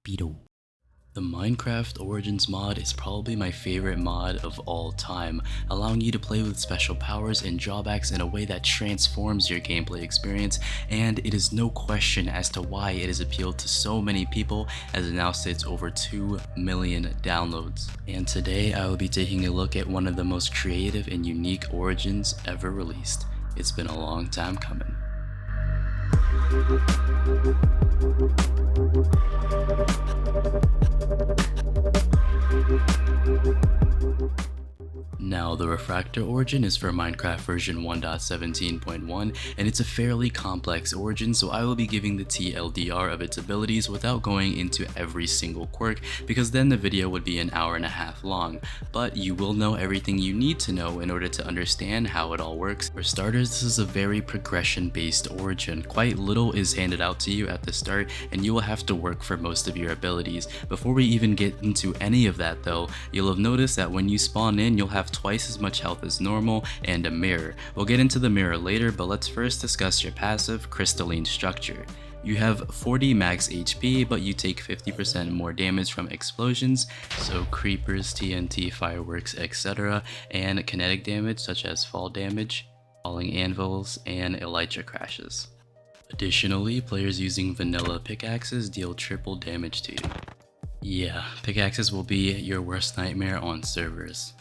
Speedo. The Minecraft Origins mod is probably my favorite mod of all time, allowing you to play with special powers and drawbacks in a way that transforms your gameplay experience, and it is no question as to why it has appealed to so many people as it now sits over 2 million downloads. And today I will be taking a look at one of the most creative and unique origins ever released. It's been a long time coming. Now, the Refractor origin is for Minecraft version 1.17.1, and it's a fairly complex origin, so I will be giving the TLDR of its abilities without going into every single quirk, because then the video would be an hour and a half long. But you will know everything you need to know in order to understand how it all works. For starters, this is a very progression-based origin. Quite little is handed out to you at the start, and you will have to work for most of your abilities. Before we even get into any of that though, you'll have noticed that when you spawn in, you'll have twice as much health as normal and a mirror. We'll get into the mirror later, but let's first discuss your passive Crystalline structure. You have 40 max HP, but you take 50% more damage from explosions, so creepers, TNT, fireworks, etc., and kinetic damage such as fall damage, falling anvils, and elytra crashes. Additionally, players using vanilla pickaxes deal triple damage to you. Yeah, pickaxes will be your worst nightmare on servers.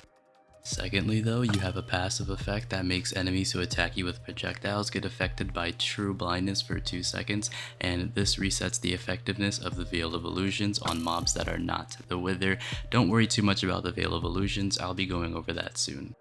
Secondly though, you have a passive effect that makes enemies who attack you with projectiles get affected by true blindness for 2 seconds, and this resets the effectiveness of the Veil of Illusions on mobs that are not the Wither. Don't worry too much about the Veil of Illusions, I'll be going over that soon.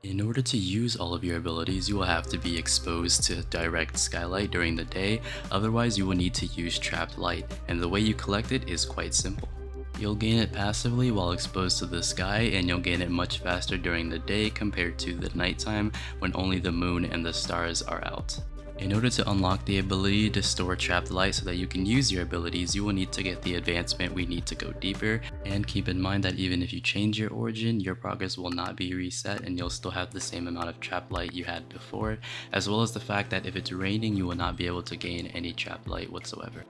In order to use all of your abilities, you will have to be exposed to direct skylight during the day, otherwise you will need to use trapped light, and the way you collect it is quite simple. You'll gain it passively while exposed to the sky, and you'll gain it much faster during the day compared to the nighttime when only the moon and the stars are out. In order to unlock the ability to store trapped light so that you can use your abilities, you will need to get the advancement We Need to Go Deeper, and keep in mind that even if you change your origin, your progress will not be reset and you'll still have the same amount of trapped light you had before, as well as the fact that if it's raining, you will not be able to gain any trapped light whatsoever.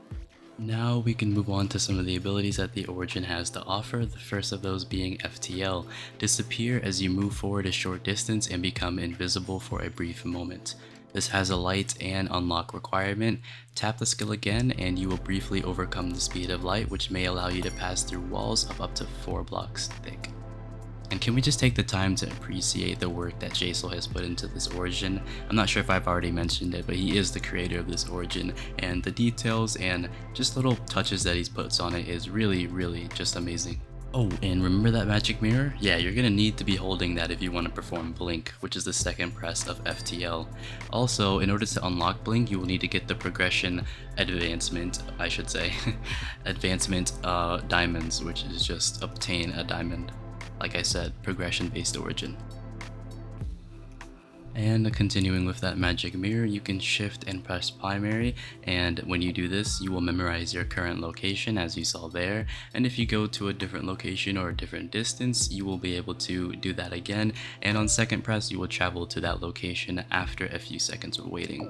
Now we can move on to some of the abilities that the origin has to offer, the first of those being FTL, disappear as you move forward a short distance and become invisible for a brief moment. This has a light and unlock requirement. Tap the skill again and you will briefly overcome the speed of light, which may allow you to pass through walls of up to 4 blocks thick. And can we just take the time to appreciate the work that Jasel has put into this origin? I'm not sure if I've already mentioned it, but he is the creator of this origin, and the details and just little touches that he puts on it is really just amazing. Oh, and remember that magic mirror? Yeah, you're gonna need to be holding that if you want to perform Blink, which is the second press of FTL. Also, in order to unlock Blink, you will need to get the progression advancement, I should say, advancement diamonds, which is just obtain a diamond. Like I said, progression-based origin. And continuing with that magic mirror, you can shift and press primary, and when you do this, you will memorize your current location as you saw there, and if you go to a different location or a different distance, you will be able to do that again, and on second press, you will travel to that location after a few seconds of waiting.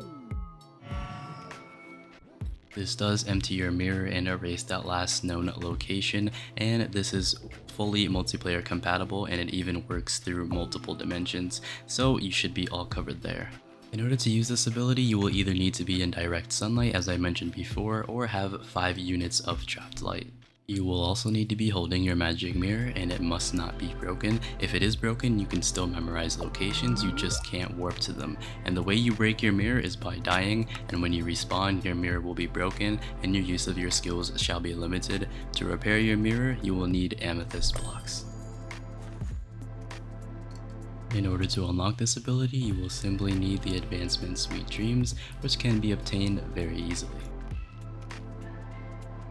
This does empty your mirror and erase that last known location, and this is fully multiplayer compatible and it even works through multiple dimensions, so you should be all covered there. In order to use this ability, you will either need to be in direct sunlight as I mentioned before, or have 5 units of trapped light. You will also need to be holding your magic mirror and it must not be broken. If it is broken, you can still memorize locations, you just can't warp to them. And the way you break your mirror is by dying, and when you respawn, your mirror will be broken and your use of your skills shall be limited. To repair your mirror, you will need amethyst blocks. In order to unlock this ability, you will simply need the advancement Sweet Dreams, which can be obtained very easily.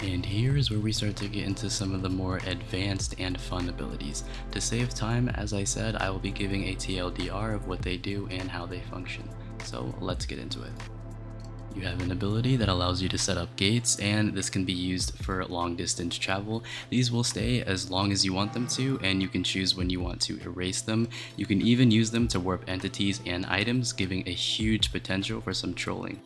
And here is where we start to get into some of the more advanced and fun abilities. To save time, as I said, I will be giving a TLDR of what they do and how they function. So let's get into it. You have an ability that allows you to set up gates, and this can be used for long distance travel. These will stay as long as you want them to, and you can choose when you want to erase them. You can even use them to warp entities and items, giving a huge potential for some trolling.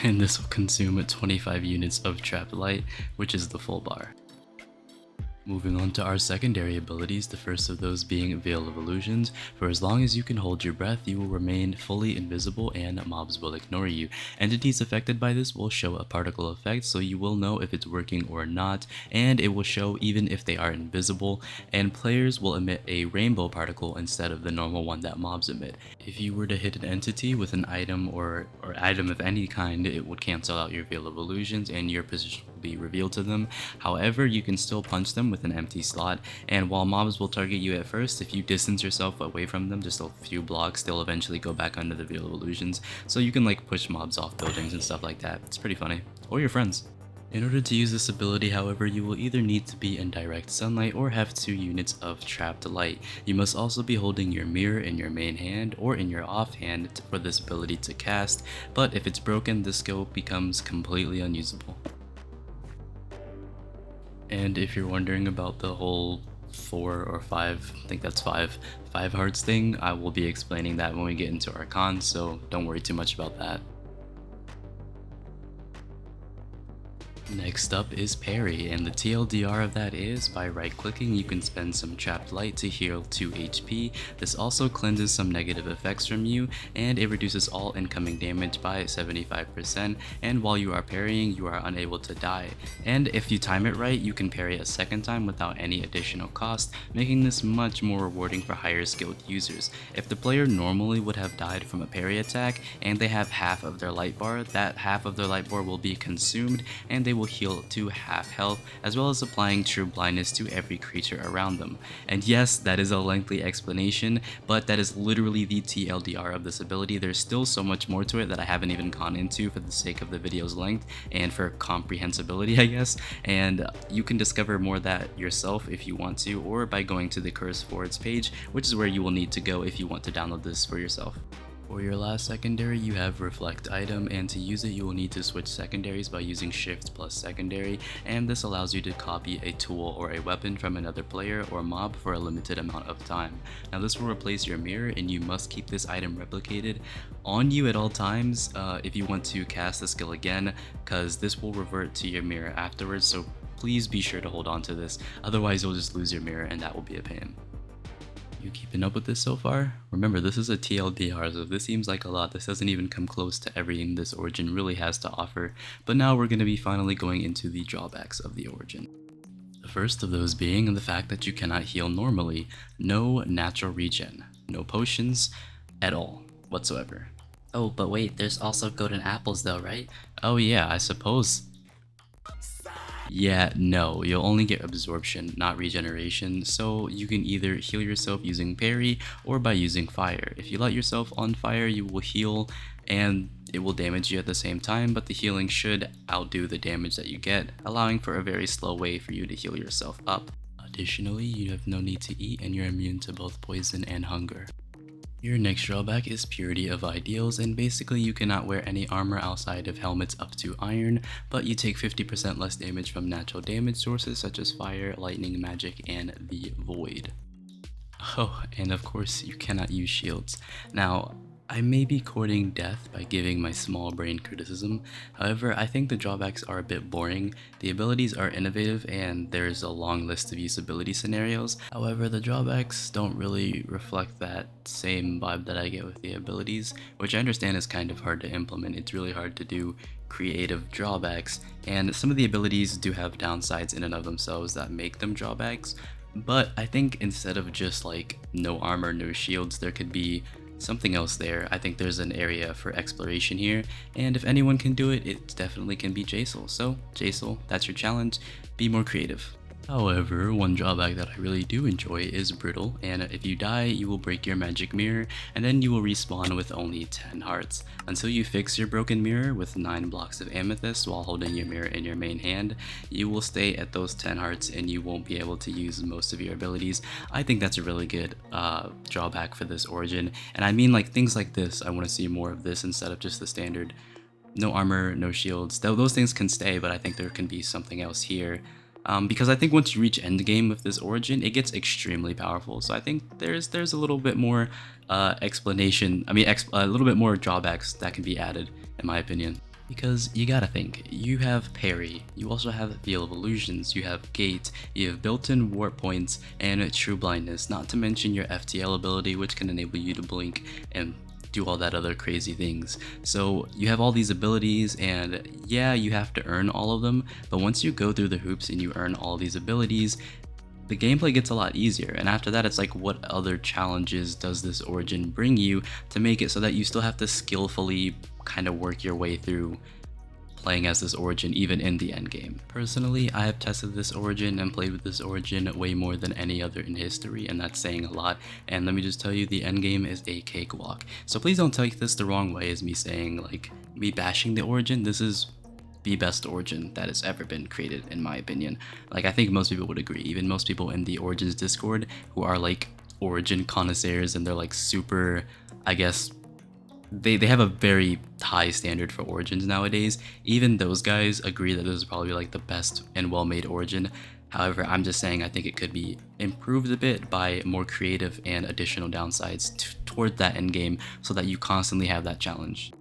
And this will consume 25 units of trapped light, which is the full bar. Moving on to our secondary abilities, the first of those being Veil of Illusions. For as long as you can hold your breath, you will remain fully invisible and mobs will ignore you. Entities affected by this will show a particle effect, so you will know if it's working or not, and it will show even if they are invisible, and players will emit a rainbow particle instead of the normal one that mobs emit. If you were to hit an entity with an item or item of any kind, it would cancel out your Veil of Illusions and your position will be revealed to them. However, you can still punch them with an empty slot, and while mobs will target you at first, if you distance yourself away from them just a few blocks, they'll eventually go back under the Veil of Illusions, so you can like push mobs off buildings and stuff like that. It's pretty funny. Or your friends. In order to use this ability, however, you will either need to be in direct sunlight or have 2 units of trapped light. You must also be holding your mirror in your main hand or in your offhand for this ability to cast, but if it's broken, the skill becomes completely unusable. And if you're wondering about the whole 4 or 5, I think that's 5 hearts thing, I will be explaining that when we get into our cons, so don't worry too much about that. Next up is parry, and the TLDR of that is by right clicking you can spend some trapped light to heal 2 HP. This also cleanses some negative effects from you, and it reduces all incoming damage by 75%, and while you are parrying you are unable to die. And if you time it right, you can parry a second time without any additional cost, making this much more rewarding for higher skilled users. If the player normally would have died from a parry attack and they have half of their light bar, that half of their light bar will be consumed and they will heal to half health, as well as applying true blindness to every creature around them. And yes, that is a lengthy explanation, but that is literally the TLDR of this ability. There's still so much more to it that I haven't even gone into for the sake of the video's length and for comprehensibility, I guess, and you can discover more of that yourself if you want to, or by going to the Curse Forwards page, which is where you will need to go if you want to download this for yourself. For your last secondary, you have Reflect item, and to use it you will need to switch secondaries by using Shift plus secondary, and this allows you to copy a tool or a weapon from another player or mob for a limited amount of time. Now this will replace your mirror, and you must keep this item replicated on you at all times if you want to cast the skill again, because this will revert to your mirror afterwards, so please be sure to hold on to this, otherwise you'll just lose your mirror and that will be a pain. You keeping up with this so far? Remember, this is a TLDR, so if this seems like a lot, this doesn't even come close to everything this origin really has to offer. But now we're going to be finally going into the drawbacks of the origin. The first of those being the fact that you cannot heal normally. No natural regen. No potions at all whatsoever. Oh, but wait, there's also golden apples though, right? Oh yeah, I suppose. Yeah, no, you'll only get absorption, not regeneration, so you can either heal yourself using parry or by using fire. If you light yourself on fire, you will heal and it will damage you at the same time, but the healing should outdo the damage that you get, allowing for a very slow way for you to heal yourself up. Additionally, you have no need to eat and you're immune to both poison and hunger. Your next drawback is purity of ideals, and basically you cannot wear any armor outside of helmets up to iron, but you take 50% less damage from natural damage sources such as fire, lightning, magic, and the void. Oh, and of course you cannot use shields. Now, I may be courting death by giving my small brain criticism, however I think the drawbacks are a bit boring. The abilities are innovative and there's a long list of usability scenarios, however the drawbacks don't really reflect that same vibe that I get with the abilities, which I understand is kind of hard to implement. It's really hard to do creative drawbacks, and some of the abilities do have downsides in and of themselves that make them drawbacks, but I think instead of just like no armor, no shields, there could be something else there. I think there's an area for exploration here, and if anyone can do it, it definitely can be Jasel. So Jasel, that's your challenge, be more creative. However, one drawback that I really do enjoy is Brittle, and if you die, you will break your magic mirror, and then you will respawn with only 10 hearts. Until you fix your broken mirror with 9 blocks of amethyst while holding your mirror in your main hand, you will stay at those 10 hearts and you won't be able to use most of your abilities. I think that's a really good drawback for this origin, and I mean like things like this, I want to see more of this instead of just the standard no armor, no shields. Those things can stay, but I think there can be something else here because I think once you reach endgame with this origin, it gets extremely powerful. So I think there's a little bit more explanation. I mean, a little bit more drawbacks that can be added, in my opinion. Because you gotta think, you have parry, you also have Veil of Illusions, you have Gate, you have built-in warp points, and True Blindness, not to mention your FTL ability, which can enable you to blink and do all that other crazy things. So you have all these abilities, and yeah, you have to earn all of them, but once you go through the hoops and you earn all these abilities, the gameplay gets a lot easier. And after that, it's like, what other challenges does this origin bring you to make it so that you still have to skillfully kind of work your way through playing as this origin even in the end game. Personally, I have tested this origin and played with this origin way more than any other in history, and that's saying a lot. And let me just tell you, the end game is a cakewalk. So please don't take this the wrong way as me saying, like, me bashing the origin. This is the best origin that has ever been created, in my opinion. Like, I think most people would agree, even most people in the Origins Discord who are like origin connoisseurs, and they're like super, I guess, they have a very high standard for origins nowadays. Even those guys agree that this is probably like the best and well-made origin. However, I'm just saying I think it could be improved a bit by more creative and additional downsides toward that end game, so that you constantly have that challenge.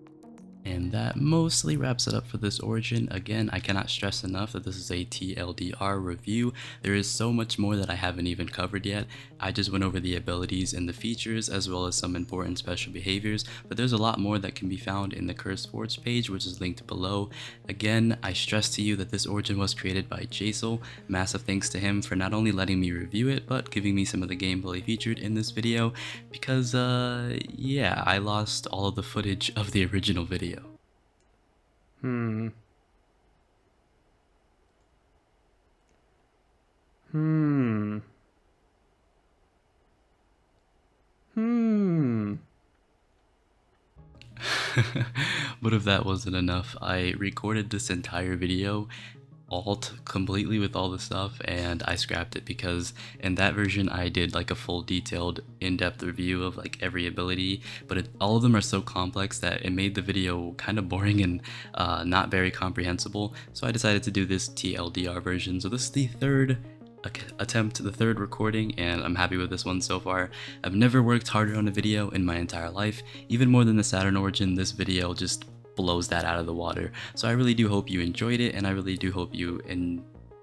And that mostly wraps it up for this origin. Again, I cannot stress enough that this is a TLDR review. There is so much more that I haven't even covered yet. I just went over the abilities and the features, as well as some important special behaviors, but there's a lot more that can be found in the Cursed Forge page, which is linked below. Again, I stress to you that this origin was created by Jasel. Massive thanks to him for not only letting me review it, but giving me some of the gameplay featured in this video, because yeah, I lost all of the footage of the original video. Hmm. But if that wasn't enough, I recorded this entire video completely with all the stuff, and I scrapped it because in that version I did like a full detailed in-depth review of like every ability, but all of them are so complex that it made the video kind of boring and not very comprehensible. So I decided to do this TLDR version. So this is the third attempt, the third recording, and I'm happy with this one so far. I've never worked harder on a video in my entire life. Even more than the Saturn origin, this video just blows that out of the water. So I really do hope you enjoyed it, and I really do hope you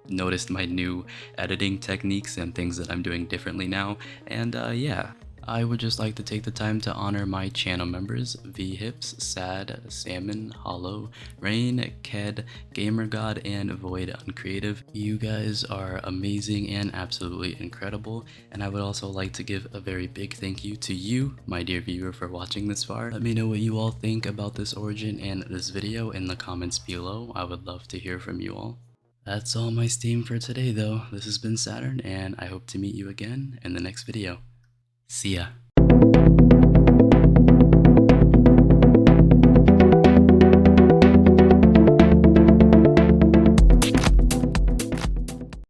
noticed my new editing techniques and things that I'm doing differently now. And yeah, I would just like to take the time to honor my channel members: VHips, Sad, Salmon, Hollow, Rain, Ked, GamerGod, and Void Uncreative. You guys are amazing and absolutely incredible, and I would also like to give a very big thank you to you, my dear viewer, for watching this far. Let me know what you all think about this origin and this video in the comments below. I would love to hear from you all. That's all my steam for today though. This has been Saturn, and I hope to meet you again in the next video. See ya.